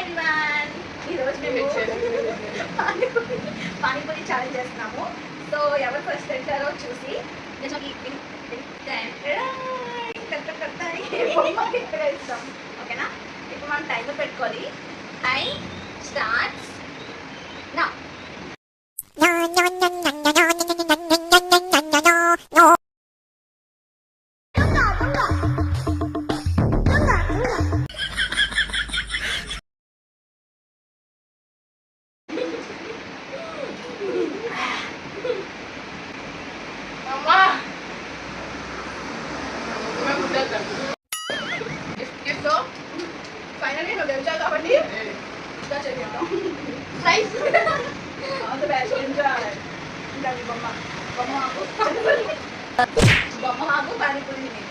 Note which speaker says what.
Speaker 1: Everyone, ఈరోజు మేము panipuri challenge చేస్తున్నాము. సో ఎవరు ఫస్ట్ తింటారో చూసి ఇస్తాం. ఓకేనా? ఇప్పుడు మనం టైమర్ పెట్టుకోవాలి. Time starts now. ఫైనల్లీ నువ్వు గెలిచావు కాబట్టి ఇంకా చేద్దాం. Rice all the best, enjoy. ఇంకా నీ బొమ్మ బొమ్మ ఆకు పానీపూరి నీకు.